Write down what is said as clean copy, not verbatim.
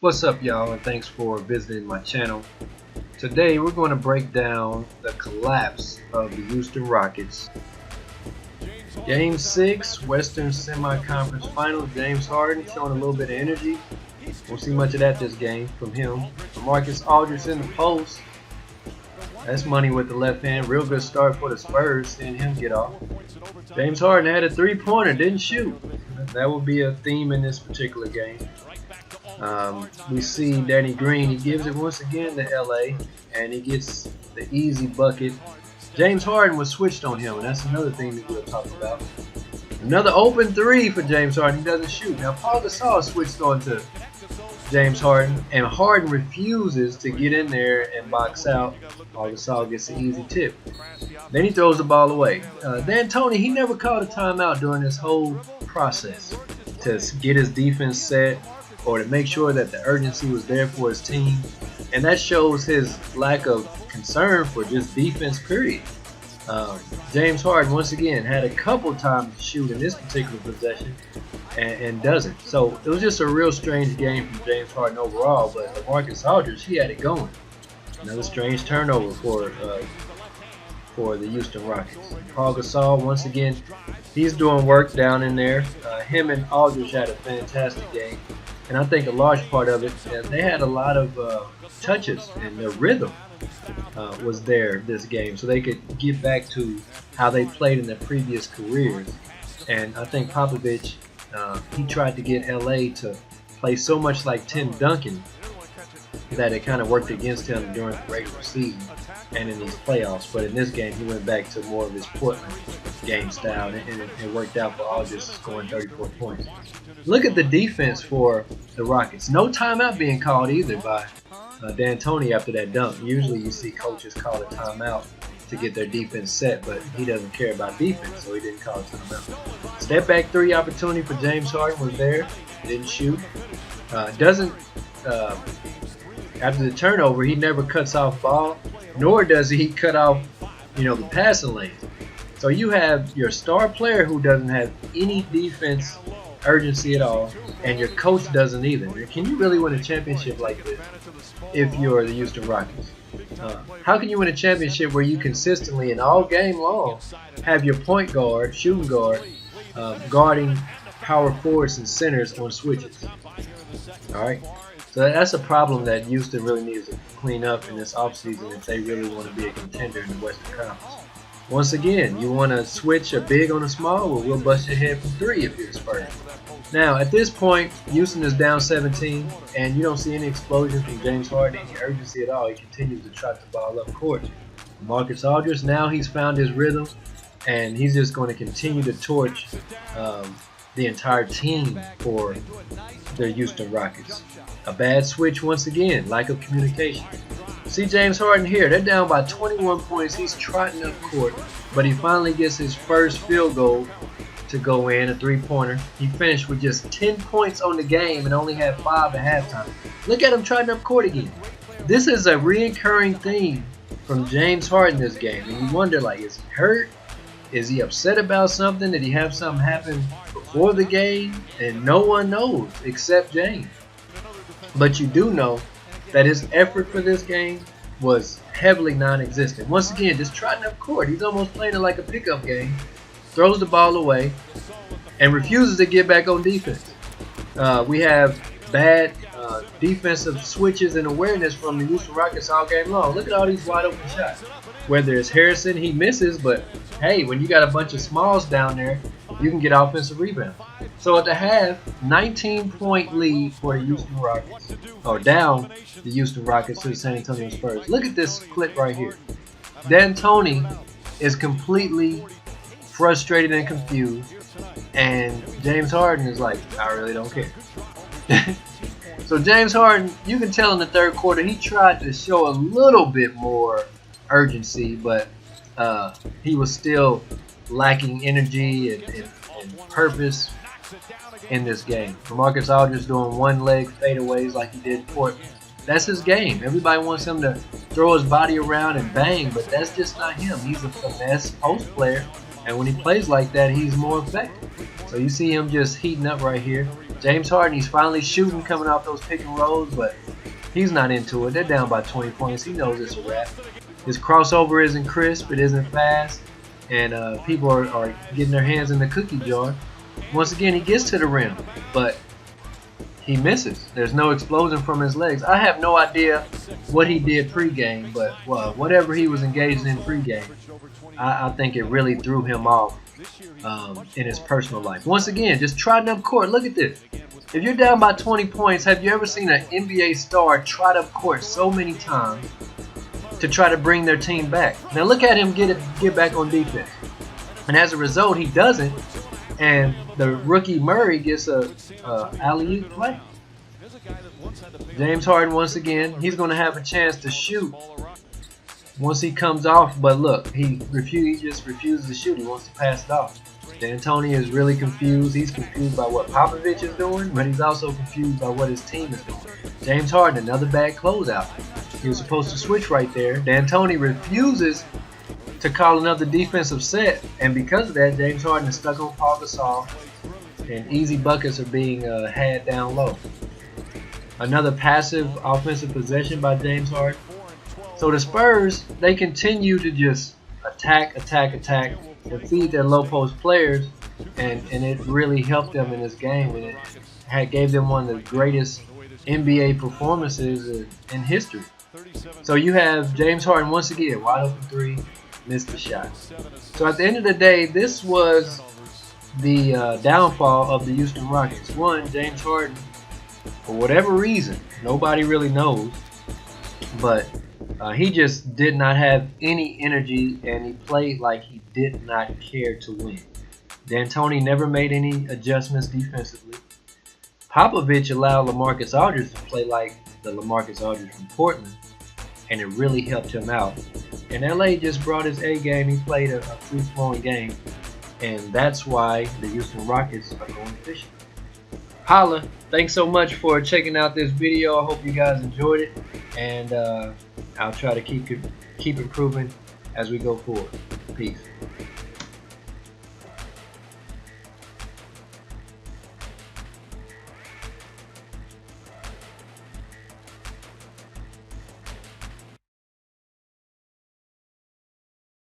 What's up, y'all, and thanks for visiting my channel. Today we're going to break down the collapse of the Houston Rockets. Game 6, Western Conference Finals. James Harden showing a little bit of energy. Won't see much of that this game from him. Marcus Aldridge in the post. That's money with the left hand. Real good start for the Spurs, seeing him get off. James Harden had a three-pointer, didn't shoot. That will be a theme in this particular game. We see Danny Green, he gives it once again to LA, and he gets the easy bucket. James Harden was switched on him, and that's another thing that we'll talk about. Another open three for James Harden. He doesn't shoot. Now, Paul Gasol switched on to James Harden, and Harden refuses to get in there and box out. Paul Gasol gets the easy tip. Then he throws the ball away. D'Antoni, he never called a timeout during this whole process to get his defense set or to make sure that the urgency was there for his team. And that shows his lack of concern for just defense, period. James Harden, once again, had a couple times to shoot in this particular possession and doesn't. So it was just a real strange game from James Harden overall, but Marcus Aldridge, he had it going. Another strange turnover for the Houston Rockets. Paul Gasol, once again, he's doing work down in there. Him and Aldridge had a fantastic game. And I think a large part of it, they had a lot of touches, and their rhythm was there this game, so they could get back to how they played in their previous careers. And I think Popovich, he tried to get LA to play so much like Tim Duncan that it kind of worked against him during the regular season and in these playoffs. But in this game, he went back to more of his Portland game style, and it worked out for Aldridge, scoring 34 points. Look at the defense for the Rockets. No timeout being called either by D'Antoni after that dunk. Usually you see coaches call a timeout to get their defense set, but he doesn't care about defense, so he didn't call a timeout. Step back three opportunity for James Harden was there. Didn't shoot. After the turnover, he never cuts off ball, nor does he cut off, the passing lane. So you have your star player who doesn't have any defense urgency at all, and your coach doesn't either. Can you really win a championship like this if you're the Houston Rockets? How can you win a championship where you consistently and all game long have your point guard, shooting guard, guarding power forwards and centers on switches? All right. So that's a problem that Houston really needs to clean up in this offseason if they really want to be a contender in the Western Conference. Once again, you want to switch a big on a small? Well, we'll bust your head from three if you're the Spurs. Now, at this point, Houston is down 17, and you don't see any explosion from James Harden, any urgency at all. He continues to trot the ball up court. Marcus Aldridge, now he's found his rhythm, and he's just going to continue to torch the entire team for the Houston Rockets. A bad switch once again, lack of communication. See James Harden here, they're down by 21 points. He's trotting up court, but he finally gets his first field goal to go in, a three-pointer. He finished with just 10 points on the game and only had 5 at halftime. Look at him trotting up court again. This is a reoccurring theme from James Harden this game, and you wonder, is he hurt? Is he upset about something? Did he have something happen before the game? And no one knows except James. But you do know that his effort for this game was heavily non-existent. Once again, just trotting up court. He's almost playing it like a pickup game. Throws the ball away and refuses to get back on defense. We have bad defensive switches and awareness from the Houston Rockets all game long. Look at all these wide open shots. Whether it's Harrison, he misses, but hey, when you got a bunch of smalls down there, you can get offensive rebounds. So at the half, 19-point lead for the Houston Rockets, or down the Houston Rockets to the San Antonio Spurs. Look at this clip right here. D'Antoni is completely frustrated and confused, and James Harden is like, I really don't care. So James Harden, you can tell in the third quarter, he tried to show a little bit more urgency, but he was still lacking energy and purpose in this game. Marcus Aldridge doing one-leg fadeaways like he did in Portland. That's his game. Everybody wants him to throw his body around and bang, but that's just not him. He's a finesse post player, And when he plays like that, he's more effective. So you see him just heating up right here. James Harden, he's finally shooting coming off those pick and rolls, but he's not into it. They're down by 20 points. He knows it's a wrap. His crossover isn't crisp. It isn't fast. And people are getting their hands in the cookie jar. Once again, he gets to the rim, but he misses. There's no explosion from his legs. I have no idea what he did pregame, but whatever he was engaged in pregame, I think it really threw him off in his personal life. Once again, just trotting up court. Look at this. If you're down by 20 points, have you ever seen an NBA star trot up court so many times to try to bring their team back? Now look at him get back on defense. And as a result, he doesn't. And the rookie Murray gets a alley-oop play. James Harden, once again, he's going to have a chance to shoot once he comes off. But look, he just refuses to shoot. He wants to pass it off. D'Antoni is really confused. He's confused by what Popovich is doing, but he's also confused by what his team is doing. James Harden, another bad closeout. He was supposed to switch right there. D'Antoni refuses to call another defensive set, and because of that, James Harden is stuck on Paul Gasol, and easy buckets are being had down low. Another passive offensive possession by James Harden. So the Spurs, they continue to just attack, and feed their low post players, and it really helped them in this game, and it gave them one of the greatest NBA performances in history. So you have James Harden once again, wide open three, missed the shot. So at the end of the day, this was the downfall of the Houston Rockets. One, James Harden, for whatever reason, nobody really knows, but he just did not have any energy, and he played like he did not care to win. D'Antoni never made any adjustments defensively. Popovich allowed LaMarcus Aldridge to play like the LaMarcus Aldridge from Portland, and it really helped him out. And LA just brought his A game. He played a free-flowing game, and that's why the Houston Rockets are going fishing. Holla! Thanks so much for checking out this video. I hope you guys enjoyed it, and I'll try to keep improving as we go forward. Peace.